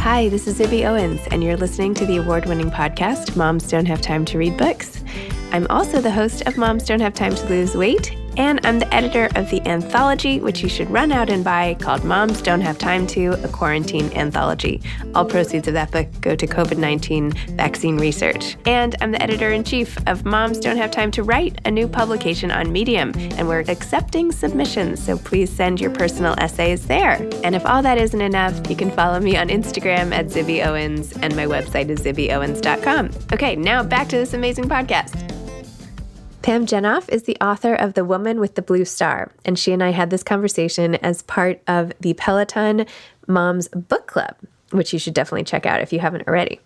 Hi, this is Zibby Owens, and you're listening to the award-winning podcast, Moms Don't Have Time to Read Books. I'm also the host of Moms Don't Have Time to Lose Weight, and I'm the editor of the anthology, which you should run out and buy, called Moms Don't Have Time to, a Quarantine Anthology. All proceeds of that book go to COVID-19 vaccine research. And I'm the editor-in-chief of Moms Don't Have Time to Write, a new publication on Medium, and we're accepting submissions, so please send your personal essays there. And if all that isn't enough, you can follow me on Instagram at Zibby Owens, and my website is zibbyowens.com. Okay, now back to this amazing podcast. Pam Jenoff is the author of The Woman with the Blue Star, and she and I had this conversation as part of the Peloton Moms Book Club, which you should definitely check out if you haven't already.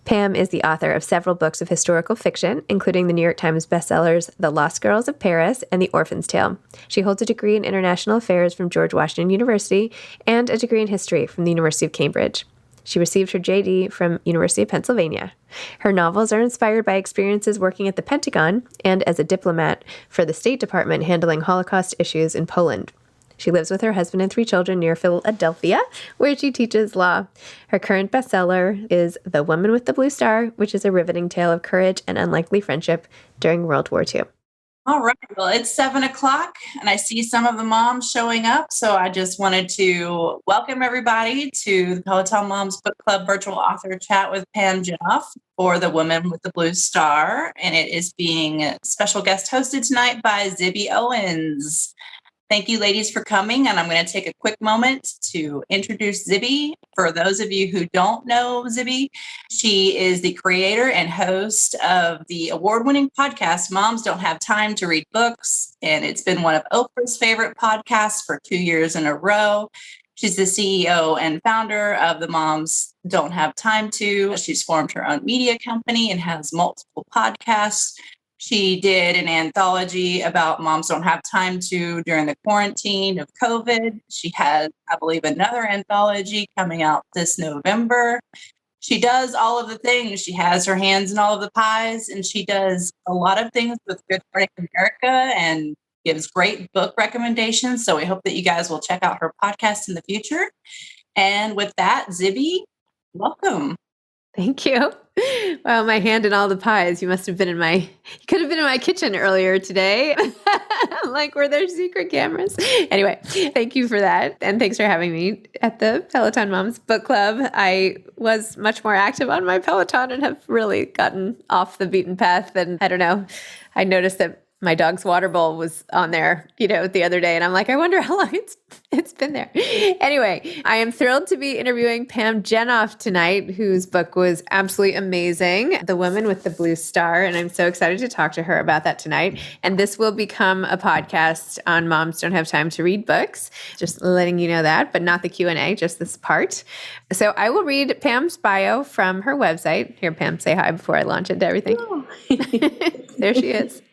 Pam is the author of several books of historical fiction, including the New York Times bestsellers The Lost Girls of Paris and The Orphan's Tale. She holds a degree in international affairs from George Washington University and a degree in history from the University of Cambridge. She received her JD from University of Pennsylvania. Her novels are inspired by experiences working at the Pentagon and as a diplomat for the State Department handling Holocaust issues in Poland. She lives with her husband and 3 children near Philadelphia, where she teaches law. Her current bestseller is The Woman with the Blue Star, which is a riveting tale of courage and unlikely friendship during World War II. All right. Well, it's 7:00 and I see some of the moms showing up. So I just wanted to welcome everybody to the Peloton Moms Book Club virtual author chat with Pam Jenoff for The Woman with the Blue Star. And it is being special guest hosted tonight by Zibby Owens. Thank you, ladies, for coming. And I'm going to take a quick moment to introduce Zibby. For those of you who don't know Zibby, she is the creator and host of the award-winning podcast, Moms Don't Have Time to Read Books. And it's been one of Oprah's favorite podcasts for 2 years in a row. She's the CEO and founder of the Moms Don't Have Time to. She's formed her own media company and has multiple podcasts. She did an anthology about moms don't have time to during the quarantine of COVID. She has, I believe, another anthology coming out this November. She does all of the things. She has her hands in all of the pies, and she does a lot of things with Good Morning America and gives great book recommendations. So we hope that you guys will check out her podcast in the future. And with that, Zibby, welcome. Thank you. Wow, my hand in all the pies. You could have been in my kitchen earlier today. Like, were there secret cameras? Anyway, thank you for that. And thanks for having me at the Peloton Moms Book Club. I was much more active on my Peloton and have really gotten off the beaten path. And I don't know, I noticed that my dog's water bowl was on there, the other day. And I'm like, I wonder how long it's been there. Anyway, I am thrilled to be interviewing Pam Jenoff tonight, whose book was absolutely amazing, The Woman with the Blue Star. And I'm so excited to talk to her about that tonight. And this will become a podcast on Moms Don't Have Time to Read Books. Just letting you know that, but not the Q&A, just this part. So I will read Pam's bio from her website. Here, Pam, say hi before I launch into everything. Oh. There she is.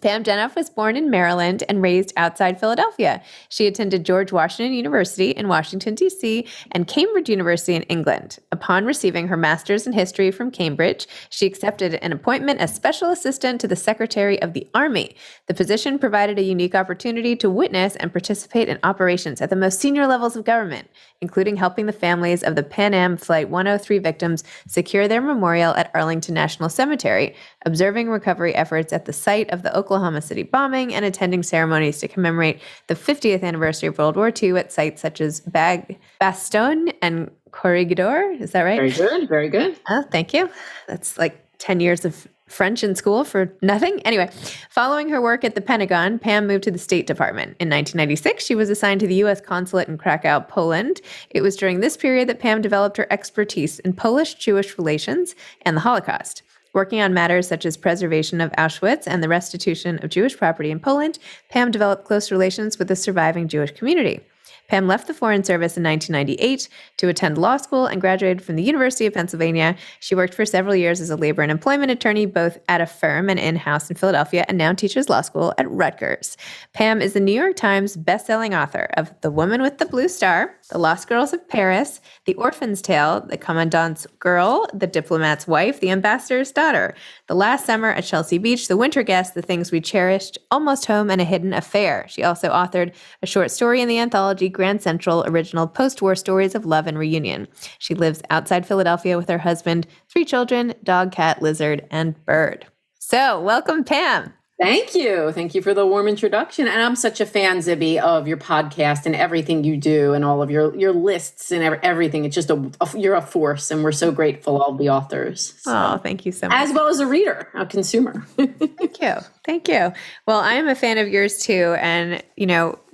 Pam Jenoff was born in Maryland and raised outside Philadelphia. She attended George Washington University in Washington, D.C., and Cambridge University in England. Upon receiving her master's in history from Cambridge, she accepted an appointment as special assistant to the Secretary of the Army. The position provided a unique opportunity to witness and participate in operations at the most senior levels of government, including helping the families of the Pan Am Flight 103 victims secure their memorial at Arlington National Cemetery, observing recovery efforts at the site of the Oklahoma City bombing, and attending ceremonies to commemorate the 50th anniversary of World War II at sites such as Bastogne and Corregidor. Is that right? Very good. Very good. Oh, thank you. That's like 10 years of French in school for nothing. Anyway, following her work at the Pentagon, Pam moved to the State Department. In 1996, she was assigned to the U.S. Consulate in Krakow, Poland. It was during this period that Pam developed her expertise in Polish-Jewish relations and the Holocaust. Working on matters such as preservation of Auschwitz and the restitution of Jewish property in Poland, Pam developed close relations with the surviving Jewish community. Pam left the Foreign Service in 1998 to attend law school and graduated from the University of Pennsylvania. She worked for several years as a labor and employment attorney, both at a firm and in-house in Philadelphia, and now teaches law school at Rutgers. Pam is the New York Times bestselling author of The Woman with the Blue Star, The Lost Girls of Paris, The Orphan's Tale, The Commandant's Girl, The Diplomat's Wife, The Ambassador's Daughter, The Last Summer at Chelsea Beach, The Winter Guest, The Things We Cherished, Almost Home, and A Hidden Affair. She also authored a short story in the anthology Grand Central original post-war stories of love and reunion. She lives outside Philadelphia with her husband, 3 children, dog, cat, lizard, and bird. So welcome, Pam. Thank you. Thank you for the warm introduction. And I'm such a fan, Zibby, of your podcast and everything you do and all of your lists and everything. It's just you're a force, and we're so grateful, all the authors. So, oh, thank you so much. As well as a reader, a consumer. Thank you. Thank you. Well, I am a fan of yours too, and,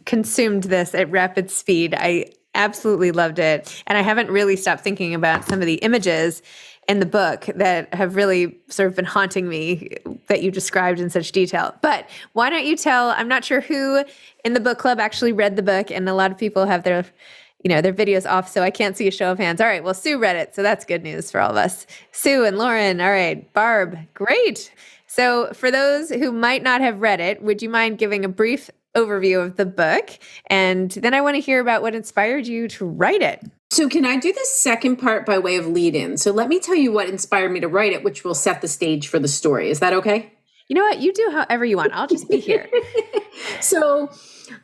consumed this at rapid speed. I absolutely loved it. And I haven't really stopped thinking about some of the images in the book that have really sort of been haunting me that you described in such detail. But why don't you tell, I'm not sure who in the book club actually read the book, and a lot of people have their videos off, so I can't see a show of hands. All right, well, Sue read it, so that's good news for all of us. Sue and Lauren, all right, Barb, great. So for those who might not have read it, would you mind giving a brief overview of the book? And then I want to hear about what inspired you to write it. So can I do the second part by way of lead-in? So let me tell you what inspired me to write it, which will set the stage for the story. Is that okay? You know what? You do however you want. I'll just be here. So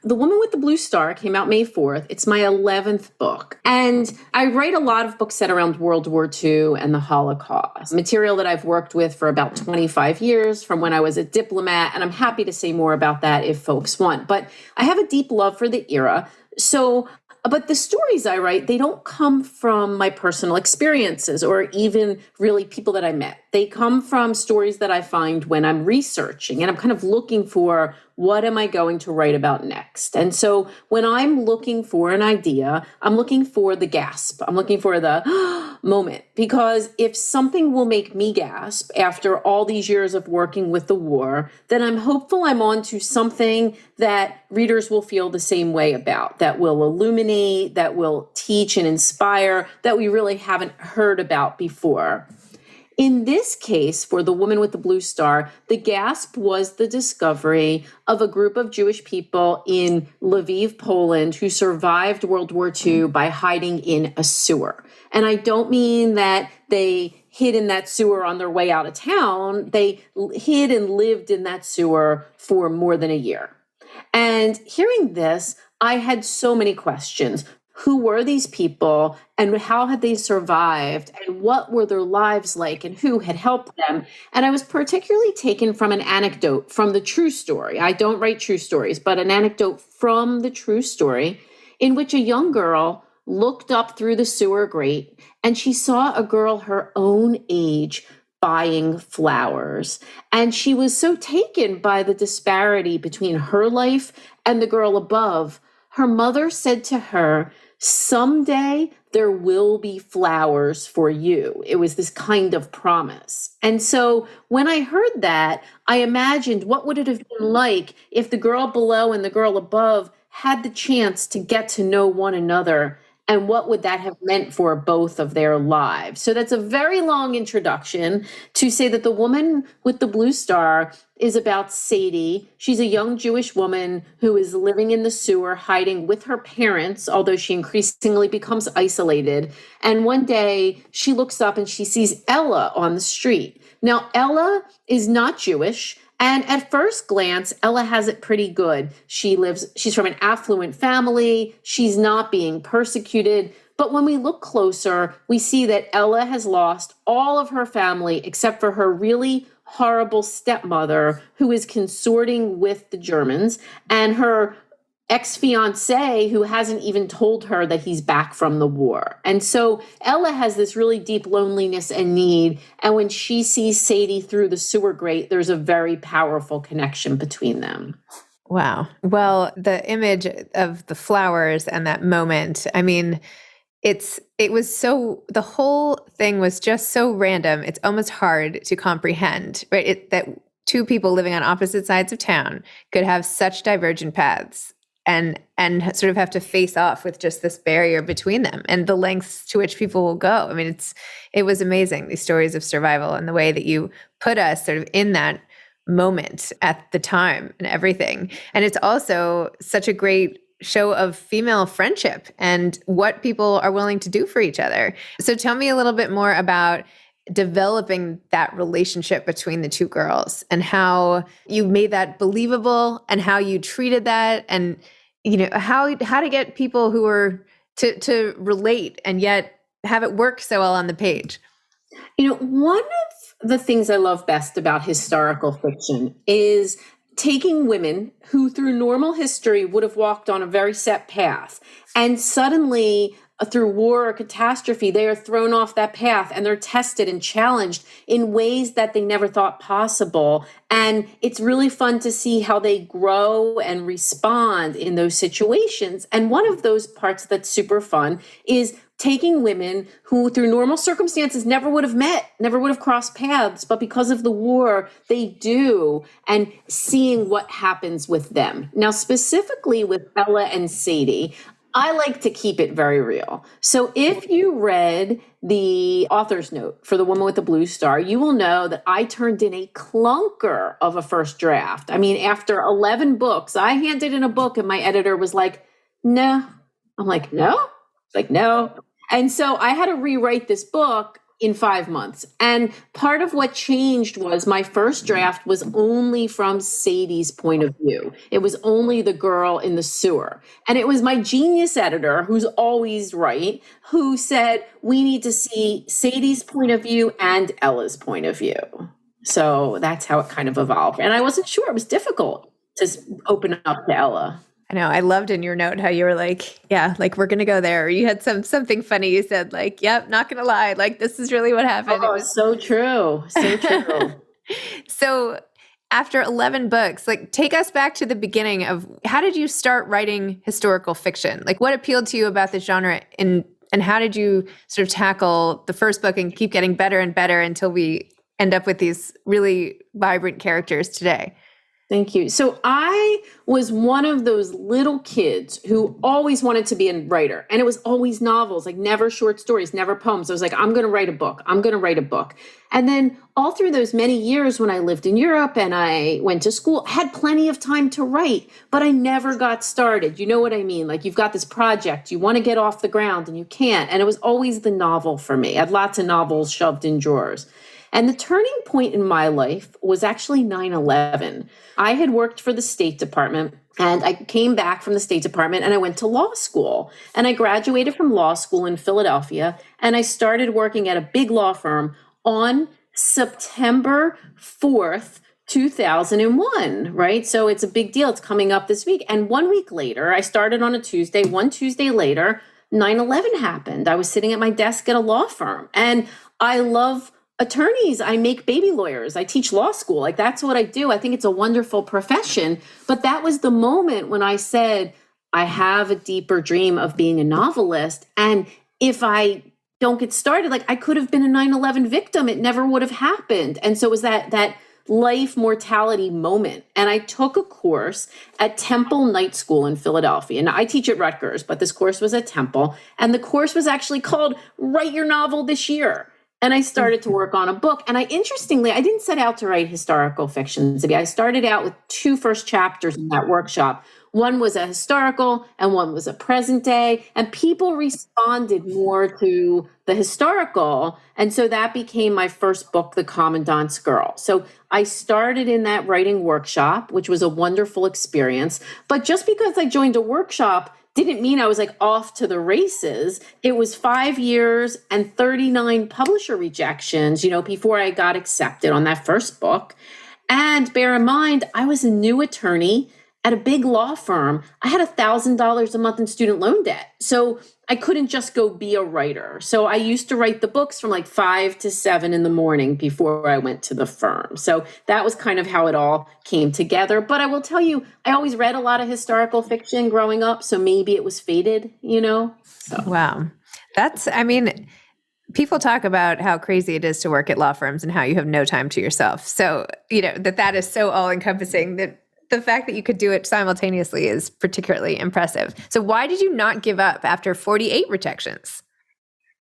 The Woman with the Blue Star came out May 4th. It's my 11th book. And I write a lot of books set around World War II and the Holocaust, material that I've worked with for about 25 years from when I was a diplomat. And I'm happy to say more about that if folks want. But I have a deep love for the era. But the stories I write, they don't come from my personal experiences or even really people that I met. They come from stories that I find when I'm researching, and I'm kind of looking for what am I going to write about next. And so when I'm looking for an idea, I'm looking for the gasp. I'm looking for the moment, because if something will make me gasp after all these years of working with the war, then I'm hopeful I'm onto something that readers will feel the same way about, that will illuminate, that will teach and inspire, that we really haven't heard about before. In this case, for The Woman with the Blue Star, the gasp was the discovery of a group of Jewish people in Lviv, Poland, who survived World War II by hiding in a sewer. And I don't mean that they hid in that sewer on their way out of town. They hid and lived in that sewer for more than a year. And hearing this, I had so many questions. Who were these people, and how had they survived, and what were their lives like, and who had helped them? And I was particularly taken from an anecdote from the true story. I don't write true stories, but an anecdote from the true story in which a young girl looked up through the sewer grate and she saw a girl her own age buying flowers. And she was so taken by the disparity between her life and the girl above. Her mother said to her, "Someday there will be flowers for you." It was this kind of promise. And so when I heard that, I imagined what would it have been like if the girl below and the girl above had the chance to get to know one another, and what would that have meant for both of their lives? So that's a very long introduction to say that The Woman with the Blue Star is about Sadie. She's a young Jewish woman who is living in the sewer, hiding with her parents, although she increasingly becomes isolated. And one day she looks up and she sees Ella on the street. Now, Ella is not Jewish. And at first glance, Ella has it pretty good. She's from an affluent family. She's not being persecuted. But when we look closer, we see that Ella has lost all of her family except for her really horrible stepmother, who is consorting with the Germans, and her ex-fiance, who hasn't even told her that he's back from the war. And so Ella has this really deep loneliness and need. And when she sees Sadie through the sewer grate, there's a very powerful connection between them. Wow. Well, the image of the flowers and that moment, I mean, the whole thing was just so random. It's almost hard to comprehend, right? That two people living on opposite sides of town could have such divergent paths and sort of have to face off with just this barrier between them and the lengths to which people will go. I mean, it was amazing, these stories of survival and the way that you put us sort of in that moment at the time and everything. And it's also such a great show of female friendship and what people are willing to do for each other. So tell me a little bit more about developing that relationship between the two girls and how you made that believable and how you treated that. And how to get people who are to relate and yet have it work so well on the page. One of the things I love best about historical fiction is taking women who through normal history would have walked on a very set path, and suddenly through war or catastrophe, they are thrown off that path and they're tested and challenged in ways that they never thought possible. And it's really fun to see how they grow and respond in those situations. And one of those parts that's super fun is taking women who through normal circumstances never would have met, never would have crossed paths, but because of the war, they do, and seeing what happens with them. Now, specifically with Ella and Sadie, I like to keep it very real. So if you read the author's note for The Woman with the Blue Star, you will know that I turned in a clunker of a first draft. I mean, after 11 books, I handed in a book and my editor was like, no. I'm like, no? Like, no. And so I had to rewrite this book in 5 months. And part of what changed was my first draft was only from Sadie's point of view. It was only the girl in the sewer. And it was my genius editor, who's always right, who said, we need to see Sadie's point of view and Ella's point of view. So that's how it kind of evolved. And I wasn't sure. It was difficult to open up to Ella. I know. I loved in your note how you were like, yeah, like we're going to go there. Or you had something funny. You said like, yep, not going to lie. Like, this is really what happened. Oh, it was so true. So true. So after 11 books, like take us back to the beginning of how did you start writing historical fiction? Like what appealed to you about the genre and how did you sort of tackle the first book and keep getting better and better until we end up with these really vibrant characters today? Thank you. So I was one of those little kids who always wanted to be a writer. And it was always novels, like never short stories, never poems. I was like, I'm going to write a book. I'm going to write a book. And then all through those many years when I lived in Europe and I went to school, I had plenty of time to write, but I never got started. You know what I mean? Like you've got this project, you want to get off the ground and you can't. And it was always the novel for me. I had lots of novels shoved in drawers. And the turning point in my life was actually 9/11. I had worked for the State Department and I came back from the State Department and I went to law school. And I graduated from law school in Philadelphia and I started working at a big law firm on September 4th, 2001, right? So it's a big deal. It's coming up this week. And 1 week later, I started on a Tuesday. One Tuesday later, 9/11 happened. I was sitting at my desk at a law firm and I love attorneys. I make baby lawyers. I teach law school. Like that's what I do. I think it's a wonderful profession. But that was the moment when I said, I have a deeper dream of being a novelist. And if I don't get started, like I could have been a 9/11 victim. It never would have happened. And so it was that life mortality moment. And I took a course at Temple Night School in Philadelphia. And I teach at Rutgers, but this course was at Temple. And the course was actually called Write Your Novel This Year. And I started to work on a book. And I didn't set out to write historical fiction, Zibby. I started out with 2 first chapters in that workshop. One was a historical and one was a present day. And people responded more to the historical. And so that became my first book, The Commandant's Girl. So I started in that writing workshop, which was a wonderful experience. But just because I joined a workshop didn't mean I was like off to the races. It was 5 years and 39 publisher rejections, before I got accepted on that first book. And bear in mind, I was a new attorney at a big law firm. I had $1,000 a month in student loan debt. So I couldn't just go be a writer. So I used to write the books from like 5 to 7 in the morning before I went to the firm. So that was kind of how it all came together. But I will tell you, I always read a lot of historical fiction growing up. So maybe it was fated, So. Wow. People talk about how crazy it is to work at law firms and how you have no time to yourself. So, that is so all encompassing that the fact that you could do it simultaneously is particularly impressive. So why did you not give up after 48 rejections?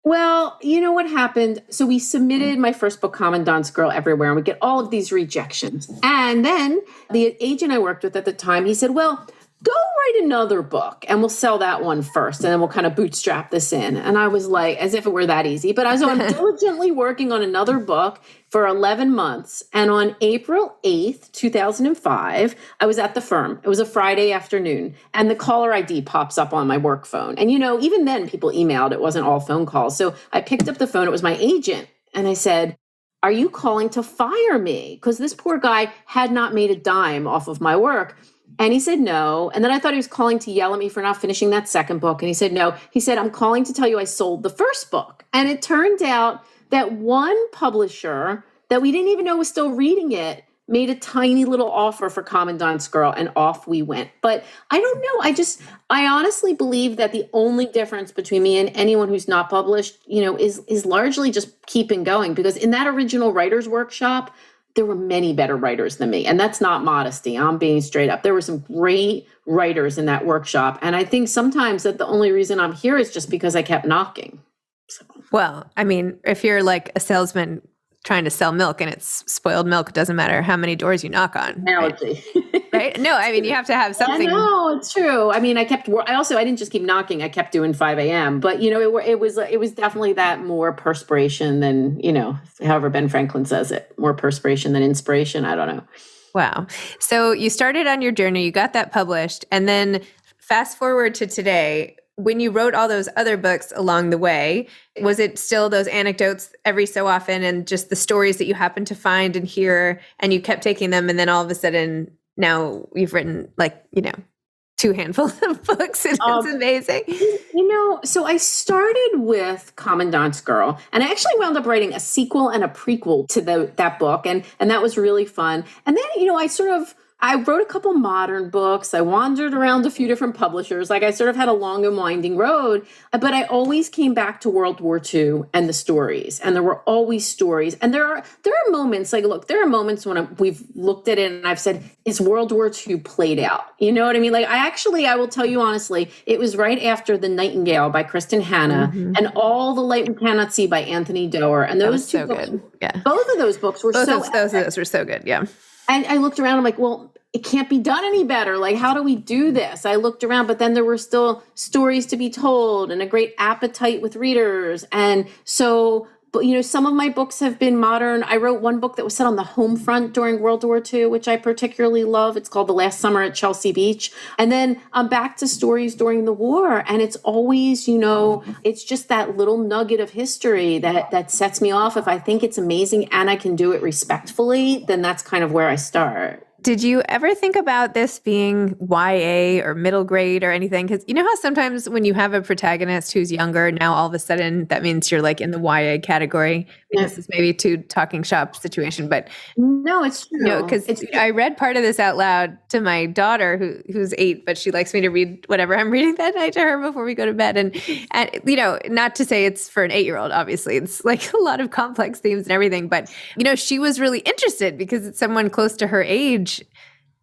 Well, you know what happened? So we submitted my first book, Commandant's Girl, everywhere, and we get all of these rejections. And then the agent I worked with at the time, he said, well, go write another book and we'll sell that one first. And then we'll kind of bootstrap this in. And I was like, as if it were that easy. But I'm diligently working on another book for 11 months. And on April 8th, 2005, I was at the firm. It was a Friday afternoon. And the caller ID pops up on my work phone. And, even then people emailed. It wasn't all phone calls. So I picked up the phone. It was my agent. And I said, are you calling to fire me? Because this poor guy had not made a dime off of my work. And he said no. And then I thought he was calling to yell at me for not finishing that second book. And he said no. He said, I'm calling to tell you I sold the first book. And it turned out that one publisher that we didn't even know was still reading it made a tiny little offer for Commandant's Girl, and off we went. But I don't know. I honestly believe that the only difference between me and anyone who's not published, is largely just keeping going. Because in that original writer's workshop, there were many better writers than me. And that's not modesty. I'm being straight up. There were some great writers in that workshop. And I think sometimes that the only reason I'm here is just because I kept knocking. So. Well, I mean, if you're like a salesman trying to sell milk and it's spoiled milk, it doesn't matter how many doors you knock on. Analogy. Right? No, I mean, you have to have something. No, it's true. I mean, I didn't just keep knocking. I kept doing 5 a.m. But, it was definitely that more perspiration than, however Ben Franklin says it, more perspiration than inspiration. I don't know. Wow. So you started on your journey, you got that published, and then fast forward to today. When you wrote all those other books along the way, was it still those anecdotes every so often and just the stories that you happened to find and hear, and you kept taking them, and then all of a sudden now you've written 2 handfuls of books, and it's amazing. So I started with Commandant's Girl, and I actually wound up writing a sequel and a prequel to that book, and that was really fun. And then, I wrote a couple modern books. I wandered around a few different publishers. I sort of had a long and winding road, but I always came back to World War II and the stories. And there were always stories. And there are moments, there are moments when we've looked at it and I've said, is World War II played out? You know what I mean? I will tell you honestly, it was right after The Nightingale by Kristen Hanna and All the Light We Cannot See by Anthony Doerr. And those two books, good. Yeah. Both of those books were both of those were so good. Yeah. And I looked around, I'm like, well, it can't be done any better. How do we do this? I looked around, but then there were still stories to be told and a great appetite with readers. And so, some of my books have been modern. I wrote one book that was set on the home front during World War II, which I particularly love. It's called The Last Summer at Chelsea Beach. And then I'm back to stories during the war. And it's always, it's just that little nugget of history that sets me off. If I think it's amazing and I can do it respectfully, then that's kind of where I start. Did you ever think about this being YA or middle grade or anything? Because you know how sometimes when you have a protagonist who's younger, now all of a sudden that means you're in the YA category. Yeah. This is maybe too talking shop situation, but no, it's true. Because I read part of this out loud to my daughter who's 8, but she likes me to read whatever I'm reading that night to her before we go to bed. And not to say it's for an 8-year-old, obviously, it's a lot of complex themes and everything, but she was really interested because it's someone close to her age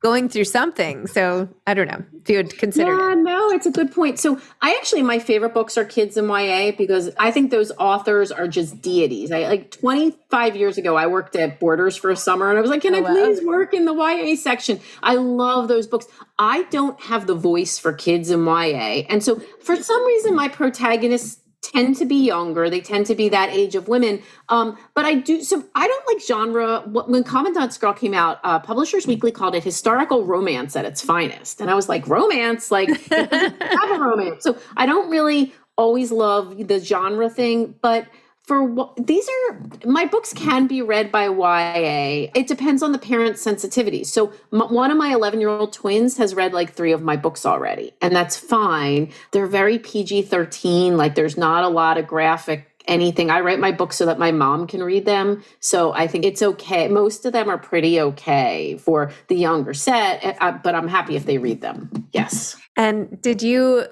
going through something. So I don't know if you would consider it. No, it's a good point. So my favorite books are kids and YA because I think those authors are just deities. 25 years ago, I worked at Borders for a summer and I was like, can I please work in the YA section? I love those books. I don't have the voice for kids and YA. And so for some reason, my protagonists tend to be younger. They tend to be that age of women. But I don't like genre. When Commandant's Girl came out, Publishers Weekly called it historical romance at its finest. And I was like, romance? Have a romance. So I don't really always love the genre thing, but my books can be read by YA. It depends on the parent's sensitivity. So one of my 11-year-old twins has read 3 of my books already, and that's fine. They're very PG-13. There's not a lot of graphic anything. I write my books so that my mom can read them. So I think it's okay. Most of them are pretty okay for the younger set, but I'm happy if they read them. Yes. And did you,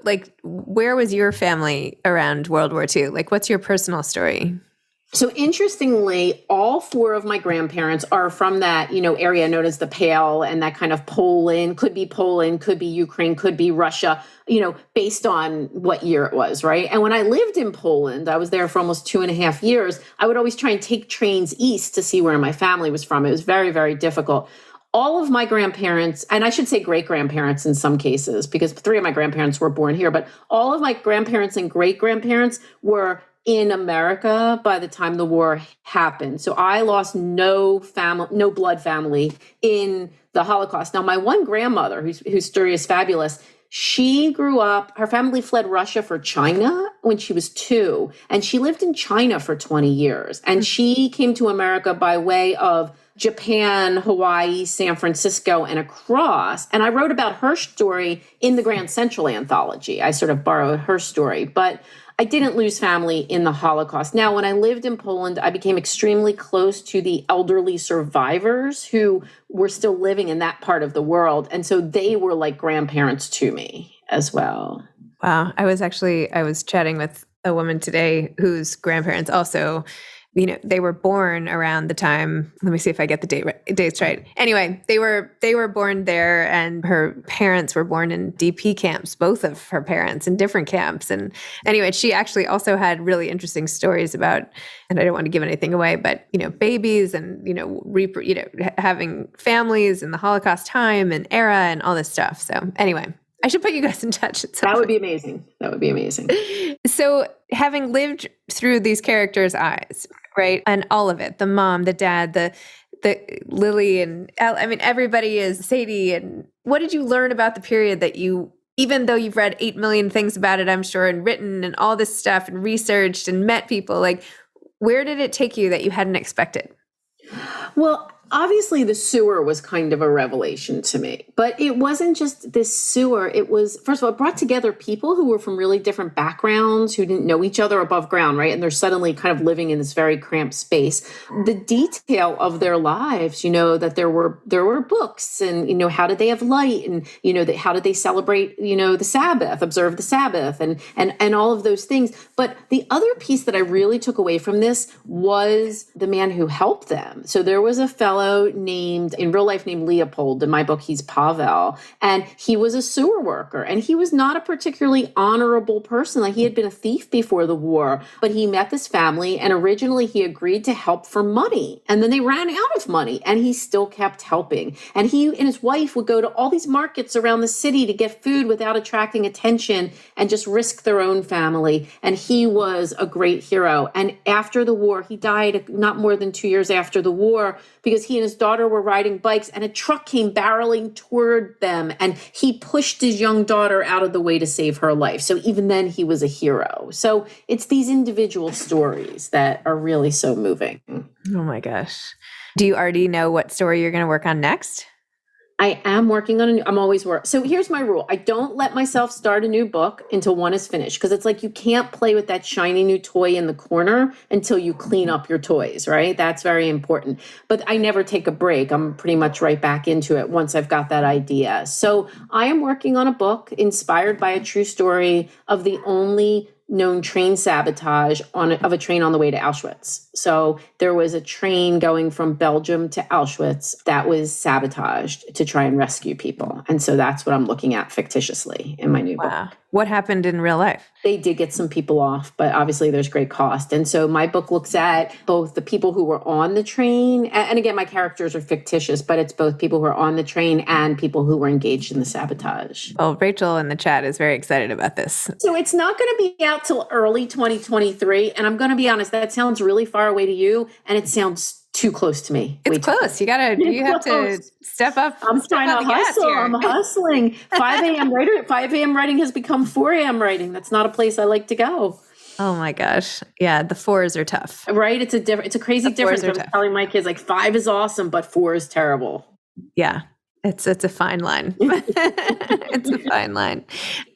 where was your family around World War II? What's your personal story? So interestingly, all 4 of my grandparents are from that, area known as the Pale, and that kind of Poland, could be Ukraine, could be Russia, based on what year it was, right? And when I lived in Poland, I was there for almost 2.5 years. I would always try and take trains east to see where my family was from. It was very, very difficult. all of my grandparents, and I should say great-grandparents in some cases, because 3 of my grandparents were born here, but all of my grandparents and great-grandparents were in America by the time the war happened. So I lost no blood family in the Holocaust. Now, my one grandmother, whose story is fabulous, she grew up, her family fled Russia for China when she was 2, and she lived in China for 20 years. And she came to America by way of Japan, Hawaii, San Francisco, and across. And I wrote about her story in the Grand Central anthology. I sort of borrowed her story, but I didn't lose family in the Holocaust. Now, when I lived in Poland, I became extremely close to the elderly survivors who were still living in that part of the world. And so they were like grandparents to me as well. Wow. I was chatting with a woman today whose grandparents also, they were born around the time, let me see if I get the dates right. Anyway, they were born there, and her parents were born in DP camps, both of her parents in different camps. And anyway, she actually also had really interesting stories about, and I don't want to give anything away, but, babies and, having families in the Holocaust time and era and all this stuff. So anyway, I should put you guys in touch. That would be amazing. That would be amazing. So having lived through these characters' eyes, right? And all of it, the mom, the dad, the Lily, and everybody is Sadie. And what did you learn about the period that even though you've read 8 million things about it, I'm sure, and written and all this stuff and researched and met people, like, where did it take you that you hadn't expected? Well, obviously the sewer was kind of a revelation to me, but it wasn't just this sewer. It was, first of all, it brought together people who were from really different backgrounds, who didn't know each other above ground, right? And they're suddenly kind of living in this very cramped space. The detail of their lives, that there were books, and, how did they have light, and, how did they celebrate, the Sabbath, observe the Sabbath, and all of those things. But the other piece that I really took away from this was the man who helped them. So there was a fellow in real life named Leopold. In my book, he's Pavel. And he was a sewer worker. And he was not a particularly honorable person. Like, he had been a thief before the war. But he met this family, and originally he agreed to help for money. And then they ran out of money, and he still kept helping. And he and his wife would go to all these markets around the city to get food without attracting attention and just risk their own family. And he was a great hero. And after the war, he died not more than 2 years after the war, because he and his daughter were riding bikes, and a truck came barreling toward them, and he pushed his young daughter out of the way to save her life. So even then, he was a hero. So it's these individual stories that are really so moving. Oh my gosh. Do you already know what story you're going to work on next? I am working on I'm always working. So here's my rule. I don't let myself start a new book until one is finished, because it's like you can't play with that shiny new toy in the corner until you clean up your toys, right? That's very important. But I never take a break. I'm pretty much right back into it once I've got that idea. So I am working on a book inspired by a true story of the only known train sabotage of a train on the way to Auschwitz. So there was a train going from Belgium to Auschwitz that was sabotaged to try and rescue people. And so that's what I'm looking at fictitiously in my new book. What happened in real life? They did get some people off, but obviously there's great cost. And so my book looks at both the people who were on the train, and again, my characters are fictitious, but it's both people who are on the train and people who were engaged in the sabotage. Well, Rachel in the chat is very excited about this. So it's not going to be out till early 2023. And I'm going to be honest, that sounds really far away to you, and it sounds too close to me. It's close. You have to step up. I'm trying to hustle. I'm hustling. 5 a.m. writing. 5 a.m. writing has become 4 a.m. writing. That's not a place I like to go. Oh my gosh. Yeah. The 4s are tough. Right. It's a crazy difference. I'm telling my kids, like, 5 is awesome, but 4 is terrible. Yeah. It's a fine line. It's a fine line.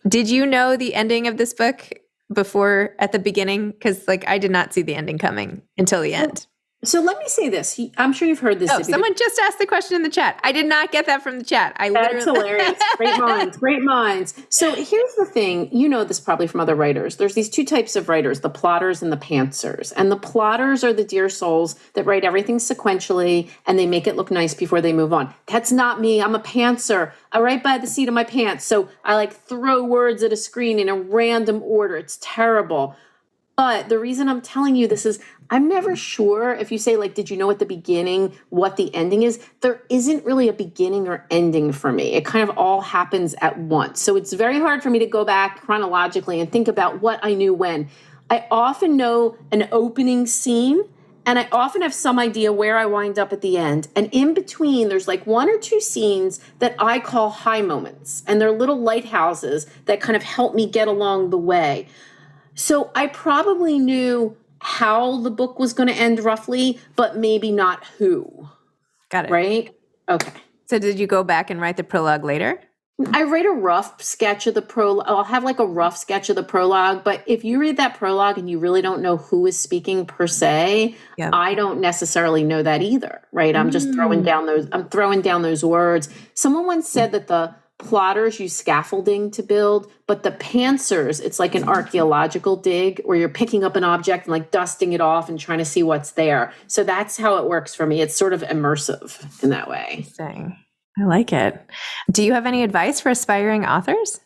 Did you know the ending of this book before, at the beginning? Because I did not see the ending coming until the end. So let me say this. I'm sure you've heard this. Oh, someone just asked the question in the chat. I did not get that from the chat. That's hilarious. Great minds. Great minds. So here's the thing. You know this probably from other writers. There's these 2 types of writers, the plotters and the pantsers. And the plotters are the dear souls that write everything sequentially, and they make it look nice before they move on. That's not me. I'm a pantser. I write by the seat of my pants. So I throw words at a screen in a random order. It's terrible. But the reason I'm telling you this is I'm never sure if you say, like, did you know at the beginning what the ending is? There isn't really a beginning or ending for me. It kind of all happens at once. So it's very hard for me to go back chronologically and think about what I knew when. I often know an opening scene, and I often have some idea where I wind up at the end. And in between, there's like one or two scenes that I call high moments. And they're little lighthouses that kind of help me get along the way. So I probably knew how the book was going to end roughly, but maybe not who. Got it. Right? Okay. So did you go back and write the prologue later? I write a rough sketch of the prologue. I'll have like a rough sketch of the prologue, but if you read that prologue and you really don't know who is speaking per se, Yep. I don't necessarily know that either, right? I'm just throwing down those words. Someone once said that the plotters use scaffolding to build, but the pantsers, it's like an archaeological dig where you're picking up an object and like dusting it off and trying to see what's there. So that's how it works for me. It's sort of immersive in that way. Interesting. I like it. Do you have any advice for aspiring authors?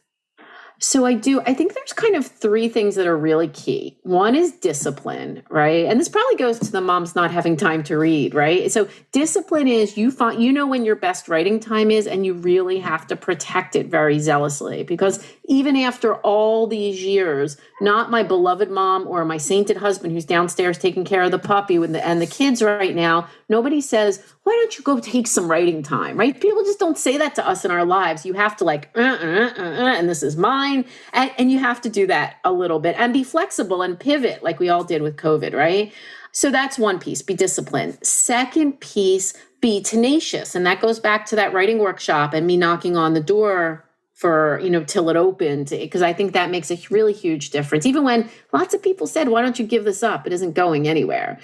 So I do. I think there's kind of three things that are really key. One is discipline, right? And this probably goes to the moms not having time to read, right? So discipline is you know when your best writing time is, and you really have to protect it very zealously, because even after all these years, not my beloved mom or my sainted husband who's downstairs taking care of the puppy and the kids right now, nobody says, why don't you go take some writing time, right? People just don't say that to us in our lives. You have to like, and this is mine. And you have to do that a little bit and be flexible and pivot like we all did with COVID, right? So that's one piece, be disciplined. Second piece, be tenacious. And that goes back to that writing workshop and me knocking on the door for, till it opened, because I think that makes a really huge difference. Even when lots of people said, why don't you give this up? It isn't going anywhere.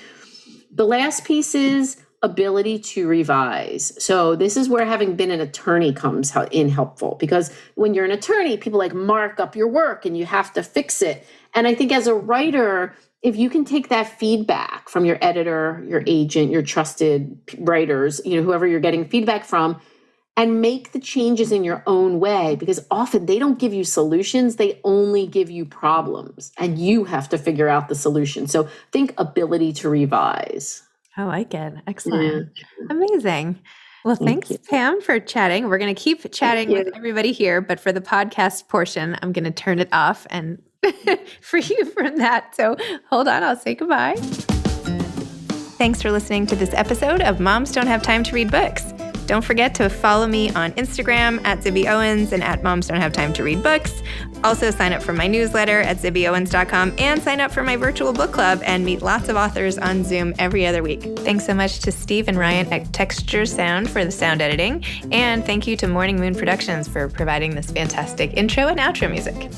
The last piece is ability to revise. So this is where having been an attorney comes in helpful, because when you're an attorney, people like mark up your work and you have to fix it. And I think as a writer, if you can take that feedback from your editor, your agent, your trusted writers, whoever you're getting feedback from, and make the changes in your own way, because often they don't give you solutions, they only give you problems, and you have to figure out the solution. So think ability to revise. I like it. Excellent. Yeah. Amazing. Well, thanks, Pam, for chatting. We're going to keep chatting with everybody here, but for the podcast portion, I'm going to turn it off and free you from that. So hold on, I'll say goodbye. Thanks for listening to this episode of Moms Don't Have Time to Read Books. Don't forget to follow me on Instagram at Zibby Owens and at Moms Don't Have Time to Read Books. Also sign up for my newsletter at zibbyowens.com and sign up for my virtual book club and meet lots of authors on Zoom every other week. Thanks so much to Steve and Ryan at Texture Sound for the sound editing. And thank you to Morning Moon Productions for providing this fantastic intro and outro music.